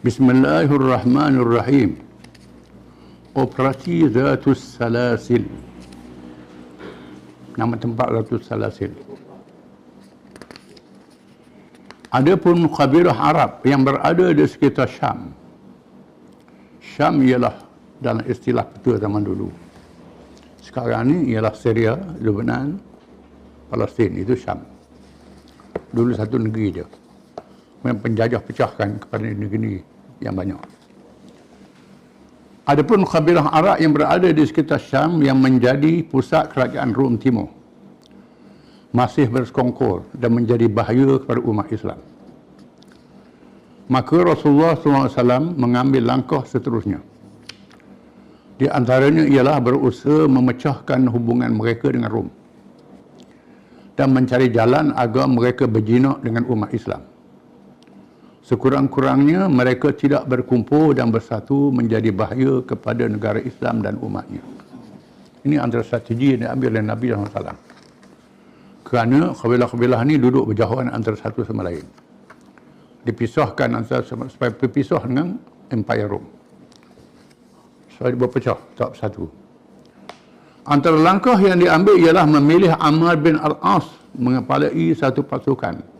Bismillahirrahmanirrahim. Operasi Zatus Salasil. Nama tempat Zatus Salasil. Adapun kabilah Arab yang berada di sekitar Syam. Syam ialah dalam istilah peta zaman dulu. Sekarang ni ialah Syria, Lebanon, Palestin, itu Syam. Dulu satu negeri dia. Yang penjajah pecahkan kepada negeri yang banyak. Adapun kabilah Arab yang berada di sekitar Syam yang menjadi pusat kerajaan Rom Timur masih bersekongkol dan menjadi bahaya kepada umat Islam. Maka Rasulullah SAW mengambil langkah seterusnya. Di antaranya ialah berusaha memecahkan hubungan mereka dengan Rom dan mencari jalan agar mereka berjinak dengan umat Islam. Sekurang-kurangnya mereka tidak berkumpul dan bersatu menjadi bahaya kepada negara Islam dan umatnya. Ini antara strategi yang diambil oleh Nabi SAW. Kerana kabilah-kabilah ini duduk berjauhan antara satu sama lain. Dipisahkan antara supaya berpisah dengan Empire Rom. Supaya berpecah, tak bersatu. Antara langkah yang diambil ialah memilih Amr bin Al-As mengepalai satu pasukan.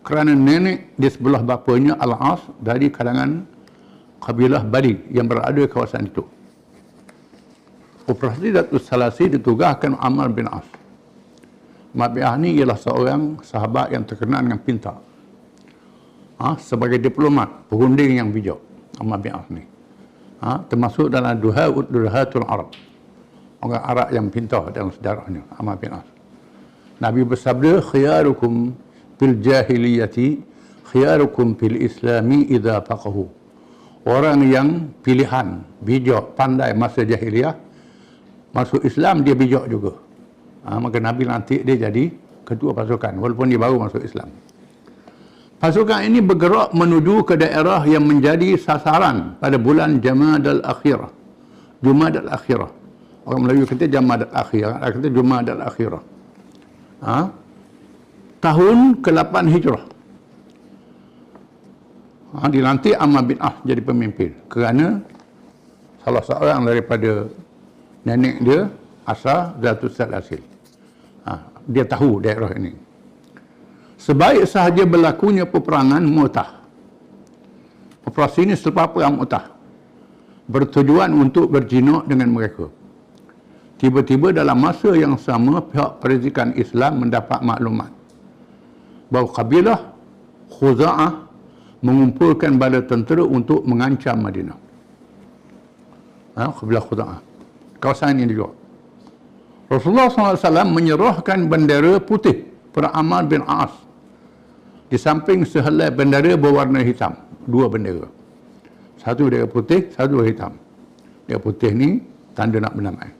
Kerana nenek di sebelah bapanya Al-As dari kalangan kabilah Bali yang berada di kawasan itu. Operasi Zatus Salasil ditugaskan Amr bin As. Mabiah ni ialah seorang sahabat yang terkenal dengan pintar. Sebagai diplomat, perunding yang bijak. Amr bin As ni. Termasuk dalam Duhatul Arab. Orang Arab yang pintar dalam sejarahnya, Amr bin As. Nabi bersabda, khiyarukum fil jahiliyati khiyarukum fil islami idza faqahu. Orang yang pilihan, bijak, pandai masa jahiliyah, masuk Islam dia bijak juga. Maka Nabi lantik dia jadi ketua pasukan walaupun dia baru masuk Islam. Pasukan ini bergerak menuju ke daerah yang menjadi sasaran pada bulan Jamadal Akhirah. Jumadal Akhirah. Orang Melayu kata Jamadal Akhirah, kata Jumadal Akhirah. Tahun ke-8 Hijrah. Dilantik Amr bin As jadi pemimpin kerana salah seorang daripada nenek dia asal Zatus Salasil. Dia tahu daerah ini. Sebaik sahaja berlakunya peperangan Mu'tah. Operasi ini selepas perang Mu'tah bertujuan untuk berjinak dengan mereka. Tiba-tiba dalam masa yang sama pihak perzikan Islam mendapat maklumat bahawa kabilah Khuza'ah mengumpulkan bala tentera untuk mengancam Madinah. Kabilah Khuza'ah. Kawasan ini juga. Rasulullah SAW menyerahkan bendera putih pada Amr bin As. Di samping sehelai bendera berwarna hitam. Dua bendera. Satu bendera putih, satu hitam. Bendera putih ni tanda nak berdamai.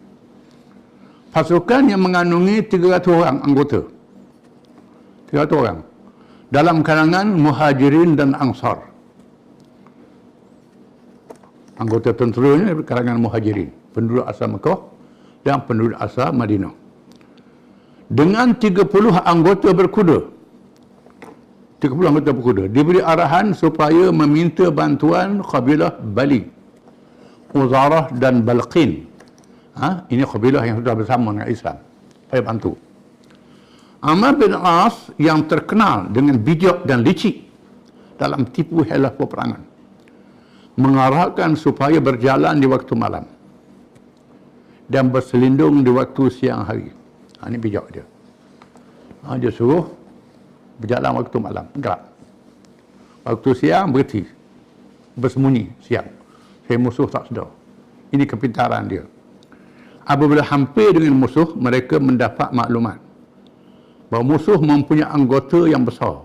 Pasukan yang mengandungi 300 orang anggota. 300 orang. Dalam kalangan Muhajirin dan Ansar. Anggota tenteranya kalangan Muhajirin. Penduduk asal Mekah dan penduduk asal Madinah. Dengan 30 anggota berkuda. 30 anggota berkuda. Diberi arahan supaya meminta bantuan kabilah Bali, Uzarah dan Balqin. Ini kabilah yang sudah bersama dengan Islam. Supaya bantu. Amr bin As yang terkenal dengan bijak dan licik dalam tipu helah peperangan mengarahkan supaya berjalan di waktu malam dan berselindung di waktu siang hari. Ini bijak dia. Dia suruh berjalan waktu malam, gerak. Waktu siang berhenti, bersembunyi siang. Saya musuh tak sedar. Ini kepintaran dia. Apabila hampir dengan musuh, mereka mendapat maklumat bahawa musuh mempunyai anggota yang besar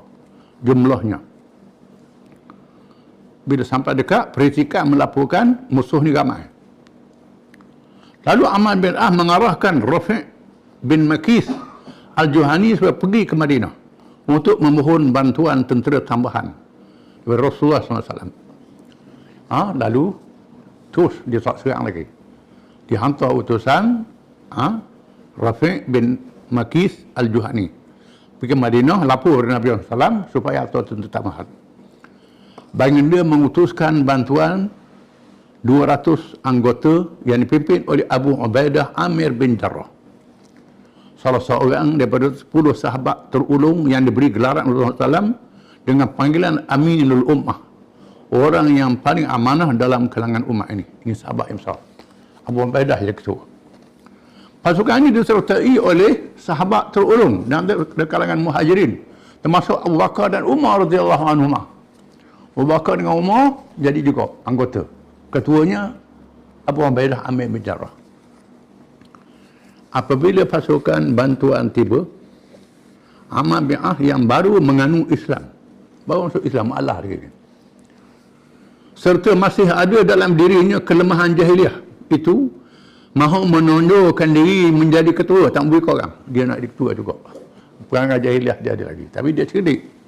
jumlahnya. Bila sampai dekat, percikan melaporkan musuh ni ramai. Lalu Amr bin As mengarahkan Rafi' bin Makis Al-Juhani supaya pergi ke Madinah untuk memohon bantuan tentera tambahan dari Rasulullah SAW. Lalu terus dia tak serang lagi. Dihantar utusan Rafi' bin Makis Al-Juhani pergi Madinah, lapor Nabi SAW supaya atau tentera tambahan. baginda mengutuskan bantuan 200 anggota yang dipimpin oleh Abu Ubaidah Amir bin Jarrah, salah seorang daripada 10 sahabat terulung yang diberi gelaran Rasulullah SAW dengan panggilan Aminul Ummah, orang yang paling amanah dalam kalangan umat ini. Ini sahabat yang besar. Abu Ubaidah yang ketua. Pasukan ini disertai oleh sahabat terulung dari kalangan Muhajirin, termasuk Abu Bakar dan Umar radhiyallahu anhuma. Abu Bakar dengan Umar jadi juga anggota. Ketuanya Abu Ubaidah Amir bin Jarrah. Apabila pasukan bantuan tiba, Amr bin As yang baru menganut Islam, baru masuk Islam, Allah dia, serta masih ada dalam dirinya kelemahan jahiliah, itu mahu menonjolkan diri menjadi ketua, tak beri korang. Dia nak jadi ketua juga. Perangai jahiliah dia ada lagi. Tapi dia cerdik.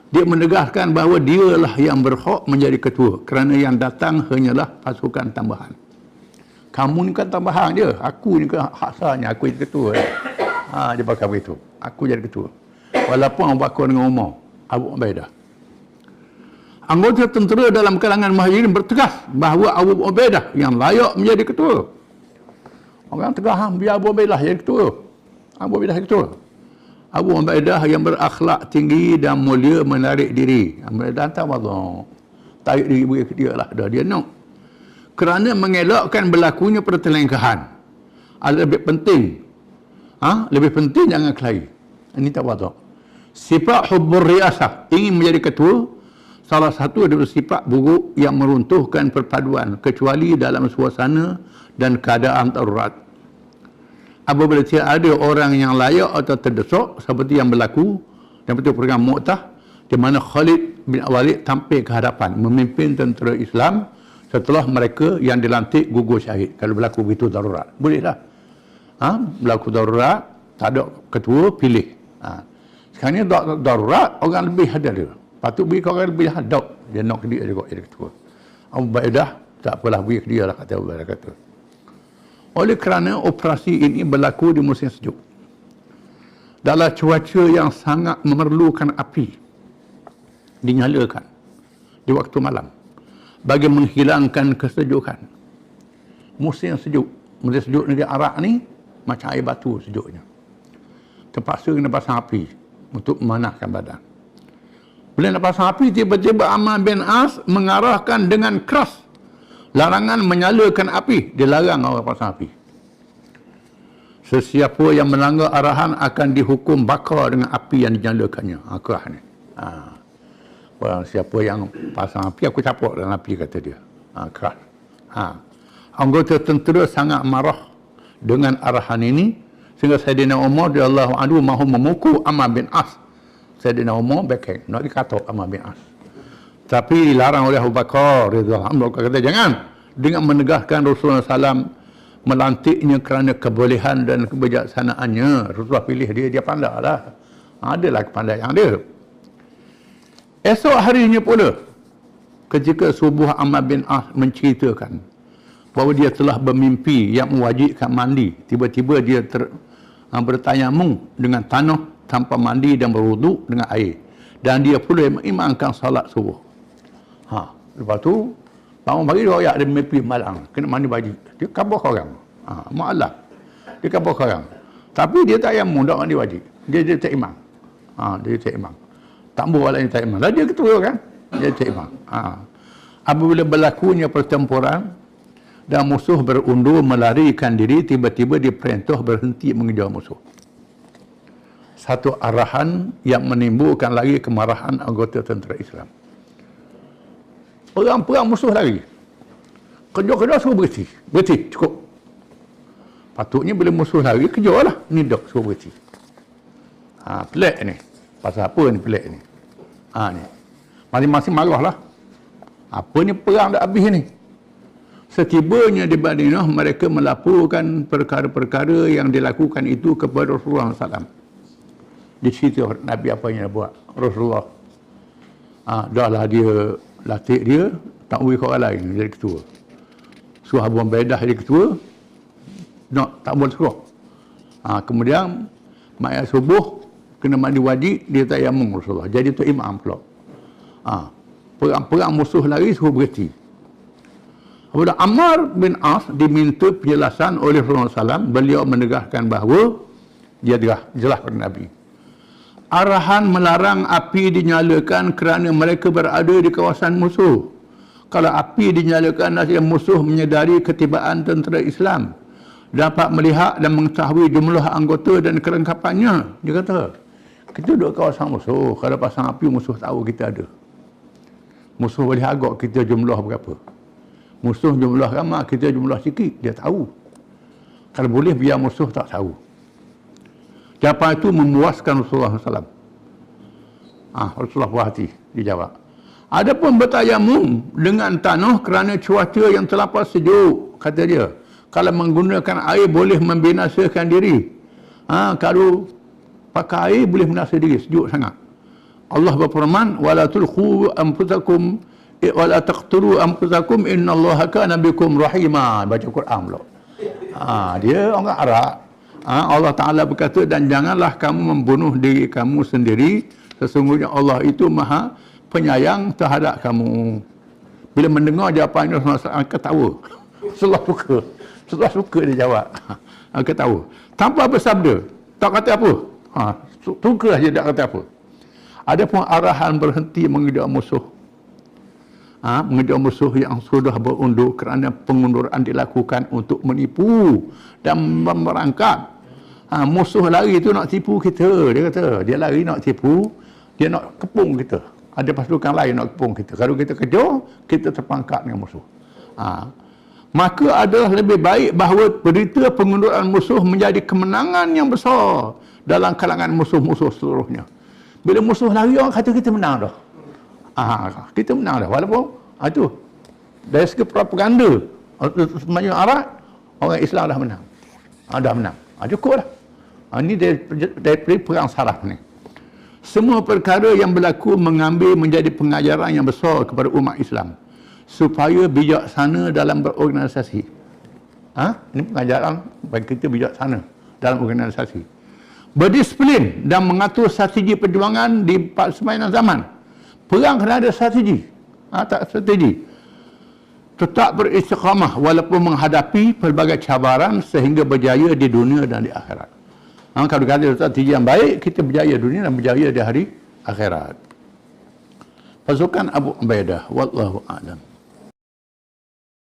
Dia menegaskan bahawa dialah yang berhak menjadi ketua, kerana yang datang hanyalah pasukan tambahan. Kamu ni kan tambahan je, aku ni kan hak asalnya, aku jadi ketua. Dia pakai begitu. Aku jadi ketua. Walaupun Abu Bakar dengan Umar, Abu Ubaidah. Anggota tentera dalam kalangan Muhajirin bertegas bahawa Abu Ubaidah yang layak menjadi ketua. Orang tegas, biar Abu Ubaidah jadi ketua. Abu Ubaidah jadi ketua. Abu Ubaidah yang berakhlak tinggi dan mulia menarik diri. Abu Ubaidah tak apa, tarik diri dia lah. Dia nak. Kerana mengelakkan berlakunya pertelengkahan. Lebih penting. Lebih penting jangan kelahi. Ini tak apa. Sifat hubbur riasah, ingin menjadi ketua, salah satu adalah sifat buruk yang meruntuhkan perpaduan, kecuali dalam suasana dan keadaan darurat. Apabila tidak ada orang yang layak atau terdesak, seperti yang berlaku dalam perang Mu'tah, di mana Khalid bin Walid tampil ke hadapan memimpin tentera Islam setelah mereka yang dilantik gugur syahid. Kalau berlaku begitu darurat, bolehlah. Berlaku darurat, tak ada ketua, pilih. Sekarang ni darurat, orang lebih ada dia. Patut beri ke orang lebih hadap. Dia nak dia juga jadi ketua. Abu Ubaidah tak apalah, beri ke dia lah, kata Abu Ubaidah kata. Oleh kerana operasi ini berlaku di musim sejuk, dalam cuaca yang sangat memerlukan api dinyalakan di waktu malam bagi menghilangkan kesejukan. Musim sejuk negeri Arab ni macam air batu sejuknya. Terpaksa kena pasang api untuk memanaskan badan. Bila nak pasang api, tiba-tiba Amr bin As mengarahkan dengan keras larangan menyalakan api. Dia larang orang pasang api. Sesiapa yang melanggar arahan akan dihukum bakar dengan api yang dinyalakannya. Keras ni. Orang siapa yang pasang api, aku capuk dalam api, kata dia. Keras. Anggota tentera sangat marah dengan arahan ini, sehingga Sayyidina Umar radhiyallahu anhu mahu memukul Amr bin As. Sayyidina Umar backing, nak dikatok Amr bin As. Tapi dilarang oleh Abu Bakar radhiyallahu anhu. Kata jangan, dengan menegaskan Rasulullah SAW melantiknya kerana kebolehan dan kebijaksanaannya. Rasulullah pilih dia, dia pandai lah. Adalah kepandaian dia. Esok harinya pula, ketika subuh, Amr bin As menceritakan bahawa dia telah bermimpi yang mewajibkan mandi. Tiba-tiba dia bertayamum dengan tanah tanpa mandi dan berwuduk dengan air. Dan dia pula mengimamkan salat subuh. Lepas tu, bangun pagi dia ada mimpi malam, kena mandi baju. Dia kabur orang. Maklum. Dia kabur orang. Tapi dia tak tayamum, tak mandi wajib. Dia tak imam. Dia tak imam. Tak boleh lah, dia tak imam. Dia ketua kan? Dia tak imam. Apabila berlakunya pertempuran dan musuh berundur melarikan diri, tiba-tiba diperintah berhenti mengejar musuh. Satu arahan yang menimbulkan lagi kemarahan anggota tentera Islam. Perang musuh lagi. Kejar-kejar suruh berhenti. Berhenti, cukup. Patutnya bila musuh lari, kejarlah. Ni dok, suruh berhenti. Pelik ni. Pasal apa ni pelik ni? Ni. Masing-masing marahlah. Apa ni perang dah habis ni? Setibanya di Madinah, mereka melaporkan perkara-perkara yang dilakukan itu kepada Rasulullah SAW. Di situ Nabi apa yang dia buat. Rasulullah. Dah lah dia latih dia, tak boleh orang lain jadi ketua. Suruh Abu Ubaidah jadi ketua, tak boleh suruh. Kemudian mayat subuh kena mandi wajib, dia tak yamung Rasulullah. Jadi tu imam pula. Perang-perang musuh lari suruh berhenti. Apabila Ammar bin As diminta penjelasan oleh Rasulullah SAW, beliau menegaskan bahawa dia jelas kepada Nabi. Arahan melarang api dinyalakan kerana mereka berada di kawasan musuh. Kalau api dinyalakan, nasib musuh menyedari ketibaan tentera Islam, dapat melihat dan mengetahui jumlah anggota dan kelengkapannya. Dia kata, kita duduk kawasan musuh, kalau pasang api musuh tahu kita ada. Musuh boleh agak kita jumlah berapa. Musuh jumlah ramai, kita jumlah sikit, dia tahu. Kalau boleh biar musuh tak tahu. Jawapan itu memuaskan Rasulullah SAW. Rasulullah puas hati, dijawab. Adapun bertayamum dengan tanah kerana cuaca yang terlampau sejuk, kata dia. Kalau menggunakan air boleh membinasakan diri. Kalau pakai air boleh binasa diri, sejuk sangat. Allah berfirman, wala tulqu anfusakum wala taqtulu anfusakum innallaha kana bikum rahima. Baca Quran pula. Dia orang Arab. Allah Ta'ala berkata, dan janganlah kamu membunuh diri kamu sendiri, sesungguhnya Allah itu maha penyayang terhadap kamu. Bila mendengar jawapannya, Rasulullah ketawa. Rasulullah suka dia jawab. Ketawa. Tanpa bersabda, tak kata apa. Suka saja tak kata apa. Ada pun arahan berhenti mengejar musuh. Mengejar musuh yang sudah berundur kerana pengunduran dilakukan untuk menipu dan merangkap. Musuh lari itu nak tipu kita. Dia kata, dia lari nak tipu, dia nak kepung kita. Ada pasukan lain nak kepung kita. Kalau kita kejar, kita terpangkap dengan musuh. Maka adalah lebih baik bahawa berita pengunduran musuh menjadi kemenangan yang besar dalam kalangan musuh-musuh seluruhnya. Bila musuh lari, orang kata kita menang dah. Kita menang dah. Walaupun itu dari segi propaganda semenanjung Arab, orang Islam dah menang. Dah menang. Cukup dah. Ini dari perang saraf ni. Semua perkara yang berlaku mengambil menjadi pengajaran yang besar kepada umat Islam supaya bijaksana dalam berorganisasi. Ini pengajaran bagi kita bijaksana dalam organisasi. Berdisiplin dan mengatur strategi perjuangan di semaian zaman. Perang kena ada strategi. Tak strategi. Tetap beristiqamah walaupun menghadapi pelbagai cabaran sehingga berjaya di dunia dan di akhirat. Kalau ada strategi yang baik, kita berjaya dunia dan berjaya di hari akhirat. Pasukan Abu Ubaidah, wallahu a'lam.